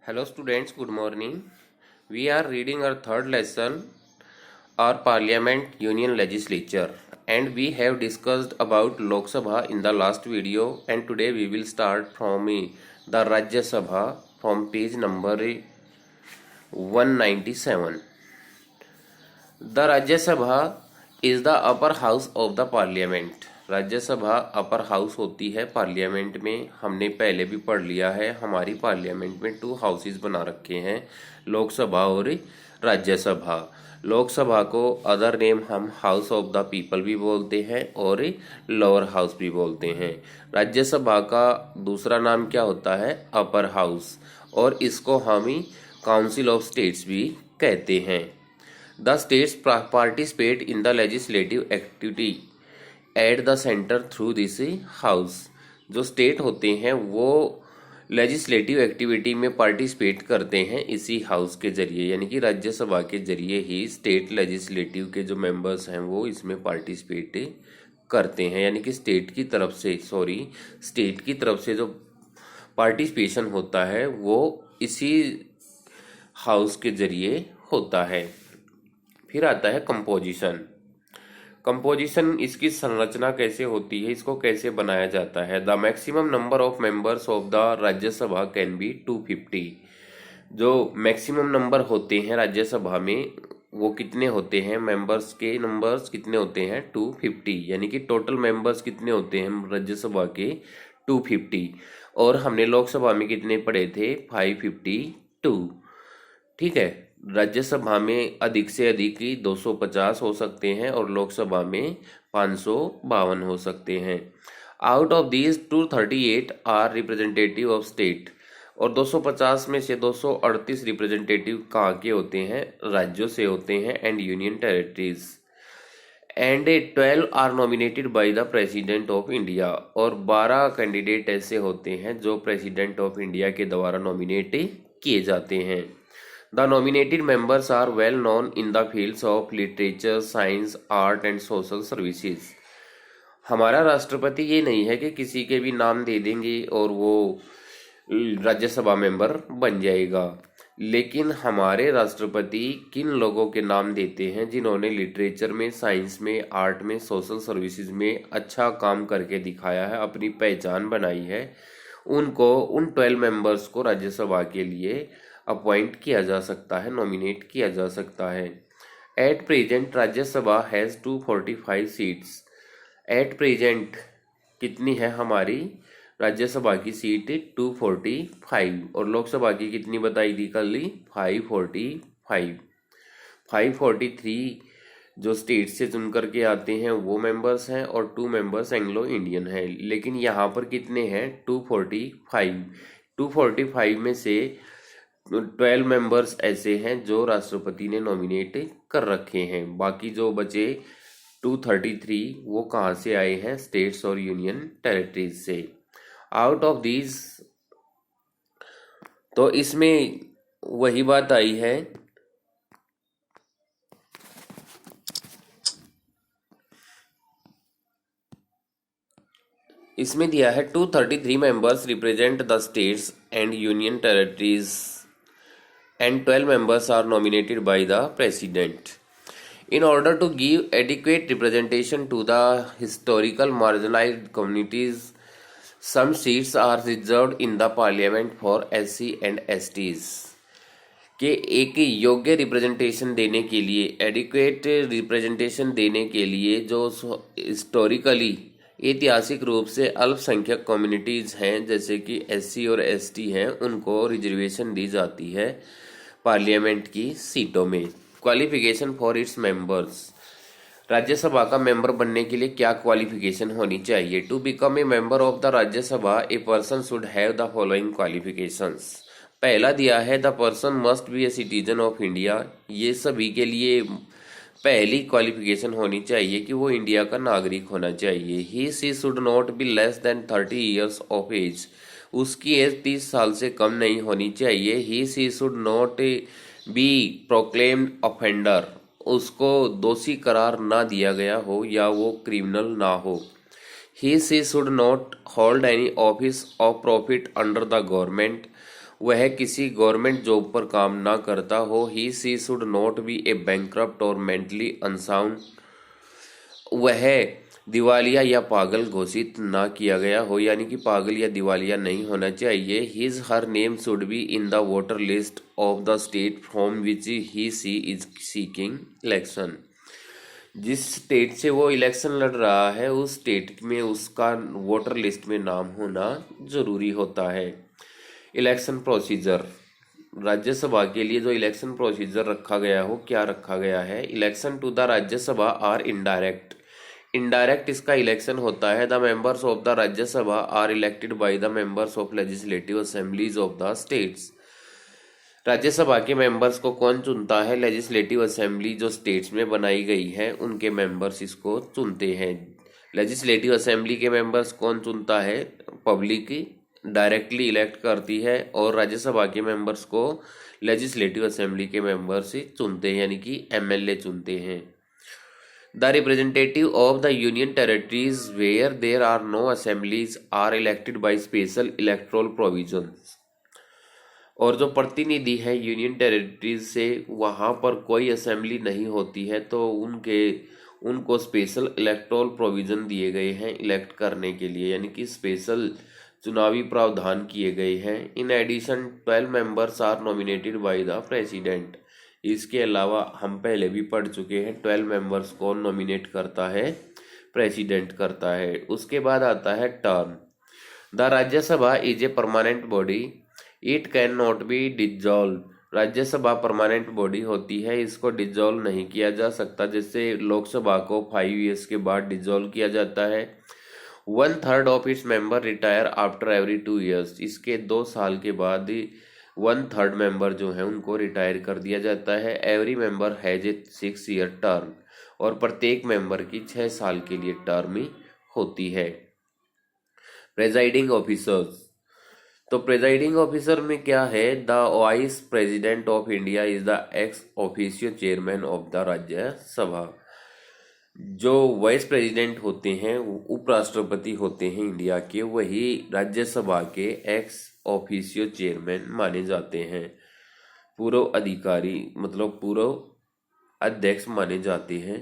Hello students, good morning. We are reading our third lesson, our Parliament Union Legislature, and we have discussed about Lok Sabha in the last video, and today we will start from the Rajya Sabha from page number 197. The Rajya Sabha is the upper house of the Parliament. राज्य सभा upper house होती है parliament में। हमने पहले भी पढ़ लिया है, हमारी पार्लियामेंट में 2 हाउसेस बना रखे हैं, लोकसभा और राज्यसभा। लोकसभा को अदर नेम हम हाउस ऑफ द पीपल भी बोलते हैं और लोअर हाउस भी बोलते हैं। राज्यसभा का दूसरा नाम क्या होता है? अपर हाउस, और इसको हम ही काउंसिल ऑफ स्टेट्स भी कहते हैं। The states participate in the legislative activity at the centre through this house. जो स्टेट होते हैं वो लेजिस्लेटिव एक्टिविटी में पार्टिसिपेट करते हैं इसी हाउस के जरिए, यानी कि राज्यसभा के जरिए ही स्टेट लेजिस्लेटिव के जो मेंबर्स हैं वो इसमें पार्टिसिपेट करते हैं। यानी कि स्टेट की तरफ से जो पार्टिसिपेशन होता है वो इसी हाउस के जरिए होता है। फिर आता है कंपोजिशन, इसकी संरचना कैसे होती है, इसको कैसे बनाया जाता है। The maximum number of members of the Rajya Sabha can be 250। जो मैक्सिमम नंबर होते हैं राज्यसभा में वो कितने होते हैं? मेंबर्स के नंबर्स कितने होते हैं? 250। यानी कि टोटल मेंबर्स कितने होते हैं राज्यसभा के? 250। और हमने लोकसभा में कितने पढ़े थे? 552। ठीक है, राज्यसभा में अधिक से अधिक 250 हो सकते हैं और लोकसभा में 552 हो सकते हैं। Out of these 238 are representative of state, और 250 में से 238 रिप्रेजेंटेटिव कहाँ के होते हैं? राज्यों से होते हैं, and union territories. And 12 are nominated by the president of India, और 12 कैंडिडेट ऐसे होते हैं जो प्रेसिडेंट ऑफ इंडिया के द्वारा नॉमिनेट किए जाते हैं। The nominated members are well known in the fields of literature, science, art and social services. हमारा राष्ट्रपति ये नहीं है कि किसी के भी नाम दे देंगे और वो राज्यसभा मेंबर बन जाएगा, लेकिन हमारे राष्ट्रपति किन लोगों के नाम देते हैं जिन्होंने लिटरेचर में, साइंस में, आर्ट में, सोशल सर्विसेज में अच्छा काम करके दिखाया है, अपनी पहचान बनाई है, उनको, उन 12 मेंबर्स को राज्यसभा के लिए अपॉइंट किया जा सकता है, नॉमिनेट किया जा सकता है। At present Rajya Sabha has 245 seats. At present कितनी है हमारी राज्यसभा की सीट? 245। और लोकसभा की कितनी बताई थी कल? 545। 543 जो स्टेट से चुन करके आते हैं वो मेंबर्स हैं और 2 मेंबर्स एंग्लो इंडियन हैं। लेकिन यहाँ पर कितने हैं? 245। 245 में से 12 मेंबर्स ऐसे हैं जो राष्ट्रपति ने नॉमिनेट कर रखे हैं। बाकी जो बचे 233 वो कहाँ से आए हैं? स्टेट्स और यूनियन टेरिटरीज से। आउट ऑफ दीज, तो इसमें वही बात आई है, इसमें दिया है 233 members represent the states and union territories and 12 members are nominated by the president. In order to give adequate representation to the historical marginalized communities, some seats are reserved in the parliament for SC and STs. के एक योग्य representation देने के लिए, adequate representation देने के लिए जो हिस्टोरिकली, ऐतिहासिक रूप से अल्पसंख्यक कम्युनिटीज़ हैं जैसे कि SC और ST हैं, उनको रिजर्वेशन दी जाती है पार्लियामेंट की सीटों में। Qualification for its members, Rajya Sabha का मेंबर बनने के लिए क्या क्वालिफिकेशन होनी चाहिए? To become a member of the Rajya Sabha a person should have the following qualifications. पहला दिया है the person must be a citizen of India. ये सभी के लिए पहली क्वालिफिकेशन होनी चाहिए कि वो इंडिया का नागरिक होना चाहिए। He she should not be less than 30 years of age, उसकी एज 30 साल से कम नहीं होनी चाहिए। He she should not be proclaimed offender, उसको दोषी करार ना दिया गया हो या वो क्रिमिनल ना हो। He she should not hold any office of profit under the government, वह किसी गवर्नमेंट जॉब पर काम ना करता हो, he she should not be a bankrupt और मेंटली अनसाउंड, वह दिवालिया या पागल घोषित ना किया गया हो, यानी कि पागल या दिवालिया नहीं होना चाहिए। His her name should be in the voter list of the state from which he she is seeking election, जिस स्टेट से वो इलेक्शन लड़ रहा है उस स्टेट में उसका वोटर लिस्ट में नाम होना जरूरी होता है। इलेक्शन प्रोसीजर, राज्यसभा के लिए जो इलेक्शन प्रोसीजर रखा गया हो, क्या रखा गया है। Election to the Rajya Sabha are indirect, indirect इसका इलेक्शन होता है। The members of the Rajya Sabha are elected by the members of legislative assemblies of the states, Rajya Sabha के मेंबर्स को कौन चुनता है, लेजिस्लेटिव असेंबली जो स्टेट्स में बनाई गई है उनके मेंबर्स इसको चुनते हैं। लेजिस्लेटिव असेंबली के मेंबर्स कौन चुनता है, पब्लिक डायरेक्टली इलेक्ट करती है, और राज्यसभा के मेंबर्स को लेजिस्लेटिव असेंबली के मेंबर्स ही चुनते हैं, यानी कि एमएलए चुनते हैं। The representative of the union territories where there are no assemblies are elected by special electoral provisions, और जो प्रतिनिधि है यूनियन टेरिटरीज से वहाँ पर कोई असेंबली नहीं होती है तो उनको स्पेशल इलेक्टोरल प्रोविजन दिए गए हैं इलेक्ट करने के लिए, यानी कि स्पेशल चुनावी प्रावधान किए गए हैं। In addition 12 members are nominated by the president, इसके अलावा हम पहले भी पढ़ चुके हैं 12 मेंबर्स को नॉमिनेट करता है, प्रेसिडेंट करता है। उसके बाद आता है term. The Rajya Sabha is a permanent body, it can not be dissolve, Rajya Sabha permanent body होती है, इसको डिजॉल्व नहीं किया जा सकता, जैसे लोकसभा को 5 ईयर्स के बाद डिजॉल्व किया जाता है। 1/3 of its member retire after every 2 years, इसके 2 साल के बाद 1/3 मेंबर जो है उनको रिटायर कर दिया जाता है। Every member has a 6 year term, और प्रत्येक मेंबर की 6 साल के लिए टर्म होती है। प्रेजाइडिंग ऑफिसर्स, तो प्रेजाइडिंग ऑफिसर में क्या है, the vice president of India is the ex officio chairman of the Rajya Sabha, जो वाइस प्रेसिडेंट होते हैं उपराष्ट्रपति होते हैं इंडिया के, वही राज्यसभा के एक्स ऑफिशियो चेयरमैन माने जाते हैं, पूर्व अधिकारी मतलब पूर्व अध्यक्ष माने जाते हैं।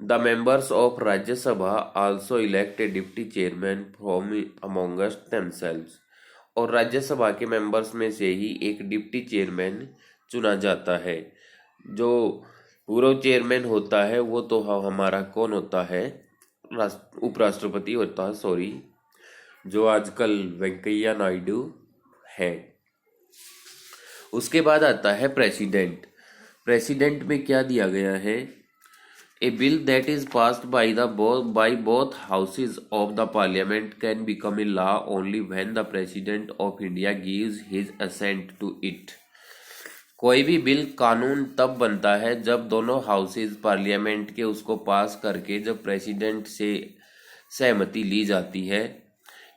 The members of Rajya Sabha also elect A deputy chairman from amongst themselves, और राज्यसभा के मेंबर्स में से ही एक डिप्टी चेयरमैन चुना जाता है। जो पूर्व चेयरमैन होता है वो तो हमारा कौन होता है, उपराष्ट्रपति होता है, सॉरी, जो आजकल वेंकैया नायडू है। उसके बाद आता है प्रेसिडेंट। प्रेसिडेंट में क्या दिया गया है, a bill that is passed by both houses of the parliament can become a law only when the president of India gives his assent to it, कोई भी बिल कानून तब बनता है जब दोनों हाउसेज पार्लियामेंट के उसको पास करके जब प्रेसिडेंट से सहमति ली जाती है।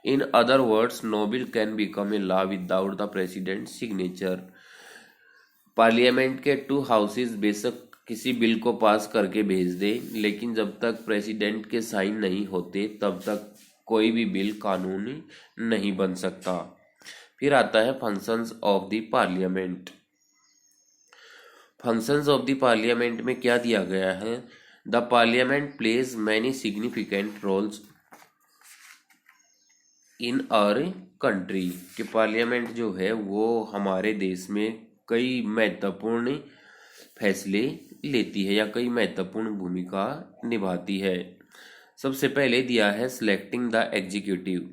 In other words no bill can become a law without the president signature, parliament के 2 हाउसेज बेशक किसी बिल को पास करके भेज दे, लेकिन जब तक प्रेसिडेंट के साइन नहीं होते तब तक कोई भी बिल कानूनी नहीं बन सकता। फिर आता है functions of the parliament. Functions of the parliament में क्या दिया गया है, the parliament plays many significant roles in our country, कि पार्लियामेंट जो है वो हमारे देश में कई महत्वपूर्ण फैसले लेती है या कई महत्वपूर्ण भूमिका निभाती है। सबसे पहले दिया है selecting the executive.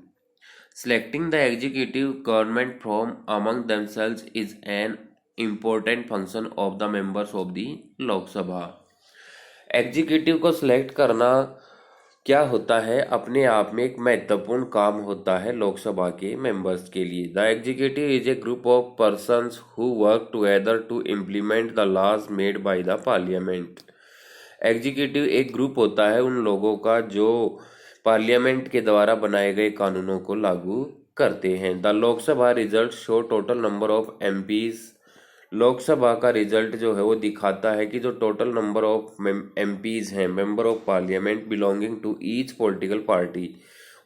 Selecting the executive government from among themselves is an important function of the members of the Lok Sabha. Executive को सिलेक्ट करना क्या होता है, अपने आप में एक महत्वपूर्ण काम होता है लोकसभा के मेंबर्स के लिए। The executive is a group of persons who work together to implement the laws made by the parliament. Executive एक ग्रुप होता है उन लोगों का जो पार्लियामेंट के द्वारा बनाए गए कानूनों को लागू करते हैं। The Lok Sabha result show total number of MPs, Lok Sabha का रिजल्ट जो है वो दिखाता है कि जो टोटल नंबर ऑफ एमपीज हैं, member of parliament belonging to each political party,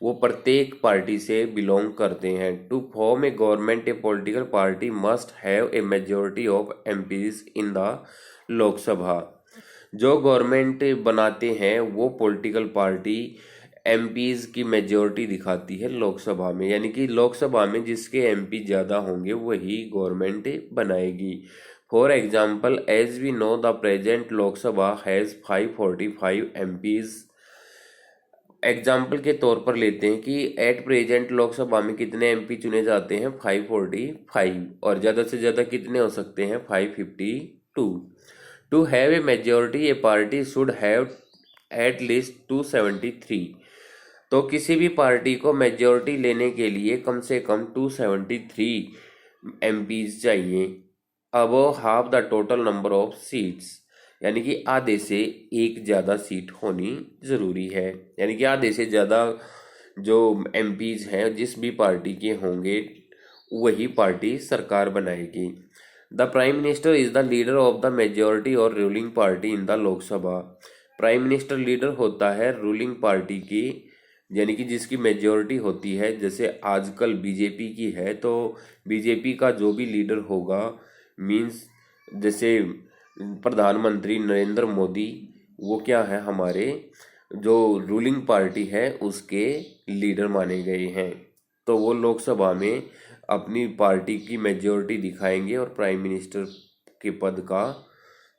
वो प्रत्येक पार्टी से बिलोंग करते हैं। To form a government a political party must have a majority of MPs in the Lok Sabha. जो गवर्नमेंट बनाते हैं वो पॉलिटिकल पार्टी एमपीज की मेजोरिटी दिखाती है लोकसभा में, यानी कि लोकसभा में जिसके एमपी ज़्यादा होंगे वही गवर्नमेंट बनाएगी। For example, as we know the present Lok Sabha has 545 MPs. Example के तौर पर लेते हैं कि एट प्रेजेंट लोकसभा में कितने एमपी चुने जाते हैं 545, और ज़्यादा से ज़्यादा कितने हो सकते हैं 552। To have a majority a party should have at least 273। तो किसी भी पार्टी को मेजोरिटी लेने के लिए कम से कम 273 एमपीज चाहिए, above half the total number of seats, यानी कि आधे से एक ज़्यादा सीट होनी ज़रूरी है। यानी कि आधे से ज़्यादा जो एमपीज हैं जिस भी पार्टी के होंगे वही पार्टी सरकार बनाएगी। The prime minister is the leader of the majority और ruling party in the Lok Sabha. Prime minister leader होता है रूलिंग पार्टी की, यानी कि जिसकी मेजोरिटी होती है। जैसे आजकल बीजेपी की है, तो बीजेपी का जो भी लीडर होगा, मीन्स जैसे प्रधानमंत्री नरेंद्र मोदी, वो क्या है, हमारे जो रूलिंग पार्टी है उसके लीडर माने गए हैं। तो वो लोकसभा में अपनी पार्टी की मेजोरिटी दिखाएंगे और प्राइम मिनिस्टर के पद का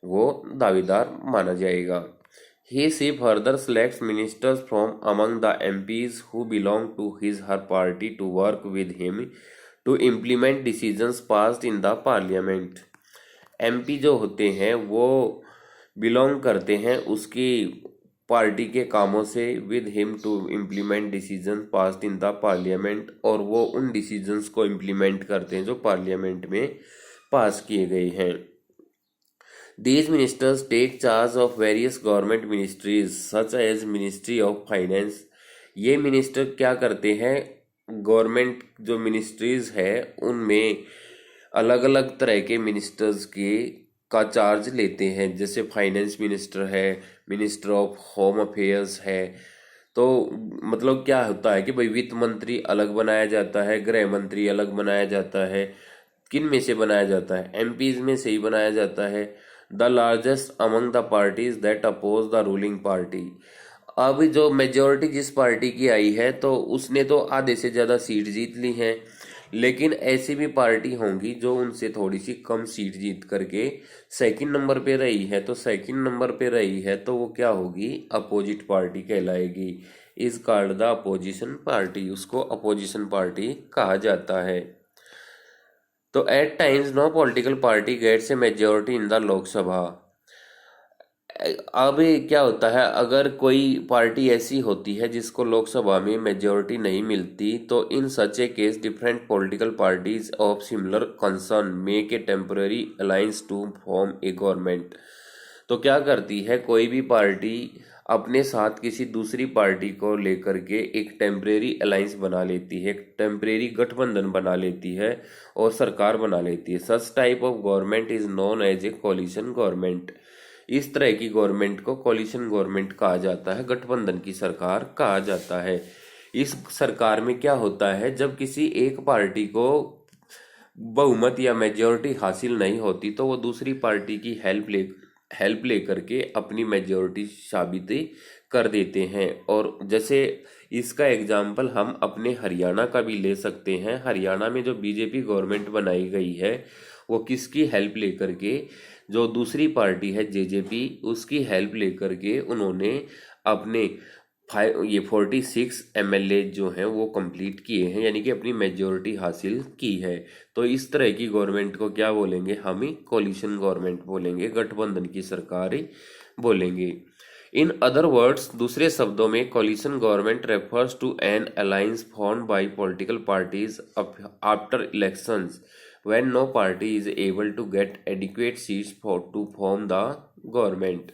वो दावेदार माना जाएगा। He further selects ministers from among the MPs who belong to his her party to work with him to implement decisions passed in the parliament। MP जो होते हैं वो बिलोंग करते हैं उसकी पार्टी के कामों से with him to implement decision passed in the parliament, और वो उन डिसीजंस को इम्प्लीमेंट करते हैं जो पार्लियामेंट में पास किए गए हैं। These ministers take charge of various government ministries such as Ministry of Finance। ये मिनिस्टर क्या करते हैं, गवर्नमेंट जो मिनिस्ट्रीज है उनमें अलग अलग तरह के मिनिस्टर्स के का चार्ज लेते हैं। जैसे फाइनेंस मिनिस्टर है, मिनिस्टर ऑफ होम अफेयर्स है। तो मतलब क्या होता है कि भाई वित्त मंत्री अलग बनाया जाता है, गृह मंत्री अलग बनाया जाता है। किन में से बनाया जाता है, एमपीज में से ही बनाया जाता है। The largest among the parties that oppose the ruling party. अब जो मेजोरिटी जिस पार्टी की आई है तो उसने तो आधे से ज़्यादा सीट जीत ली हैं, लेकिन ऐसी भी पार्टी होंगी जो उनसे थोड़ी सी कम सीट जीत करके सेकंड नंबर पे रही है। तो सेकंड नंबर पे रही है तो वो क्या होगी, अपोजिट पार्टी कहलाएगी। Is called the opposition party, उसको अपोजिशन पार्टी कहा जाता है। तो at times no political party gets a majority in the Lok Sabha. अब क्या होता है, अगर कोई पार्टी ऐसी होती है जिसको लोकसभा में मेजोरिटी नहीं मिलती, तो in such a case different political parties of similar concern make a temporary alliance to form a government. तो क्या करती है, कोई भी पार्टी अपने साथ किसी दूसरी पार्टी को लेकर के एक टेम्परेरी अलायंस बना लेती है, एक टेम्परेरी गठबंधन बना लेती है और सरकार बना लेती है। Such type of government is known as a coalition government. इस तरह की गवर्नमेंट को कोलिशन गवर्नमेंट कहा जाता है, गठबंधन की सरकार कहा जाता है। इस सरकार में क्या होता है, जब किसी एक पार्टी को बहुमत या मेजोरिटी हासिल नहीं होती तो वो दूसरी पार्टी की हेल्प ले करके अपनी मेजोरिटी साबित कर देते हैं। और जैसे इसका एग्जाम्पल हम अपने हरियाणा का भी ले सकते हैं। हरियाणा में जो बीजेपी गवर्नमेंट बनाई गई है वो किसकी हेल्प लेकर के, जो दूसरी पार्टी है जेजेपी, उसकी हेल्प लेकर के उन्होंने अपने 46 एमएलए जो हैं वो कंप्लीट किए हैं, यानी कि अपनी मेजोरिटी हासिल की है। तो इस तरह की गवर्नमेंट को क्या बोलेंगे, हम ही कोलिशन गवर्नमेंट बोलेंगे, गठबंधन की सरकार बोलेंगे। इन अदर वर्ड्स, दूसरे शब्दों में, coalition government refers to an alliance formed by political parties after elections when no party is able to get adequate seats to form the government.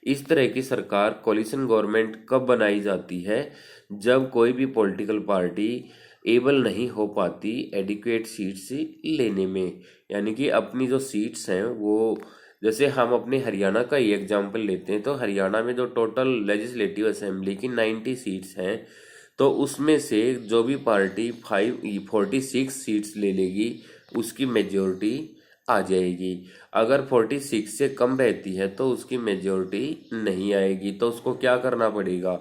इस तरह की सरकार कोलिशन गवर्नमेंट कब बनाई जाती है, जब कोई भी पॉलिटिकल पार्टी एबल नहीं हो पाती एडिक्वेट सीट्स लेने में, यानी कि अपनी जो सीट्स हैं वो, जैसे हम अपने हरियाणा का ही एग्जाम्पल लेते हैं तो हरियाणा में जो टोटल लेजिस्लेटिव असेंबली की 90 सीट्स हैं, तो उसमें से जो भी पार्टी 46 सीट्स ले लेगी उसकी मेजोरिटी आ जाएगी। अगर 46 से कम रहती है तो उसकी मेजोरिटी नहीं आएगी। तो उसको क्या करना पड़ेगा,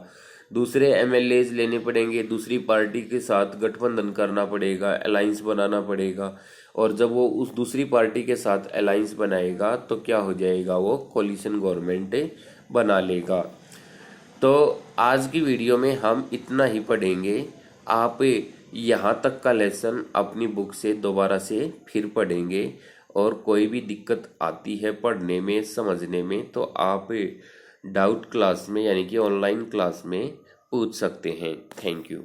दूसरे एमएलएज लेने पड़ेंगे, दूसरी पार्टी के साथ गठबंधन करना पड़ेगा, अलायंस बनाना पड़ेगा। और जब वो उस दूसरी पार्टी के साथ अलायंस बनाएगा तो क्या हो जाएगा, वो कोलिशन गवर्नमेंट बना लेगा। तो आज की वीडियो में हम इतना ही पढ़ेंगे। आप यहाँ तक का लेसन अपनी बुक से दोबारा से फिर पढ़ेंगे, और कोई भी दिक्कत आती है पढ़ने में, समझने में, तो आप डाउट क्लास में यानी कि ऑनलाइन क्लास में पूछ सकते हैं। Thank you.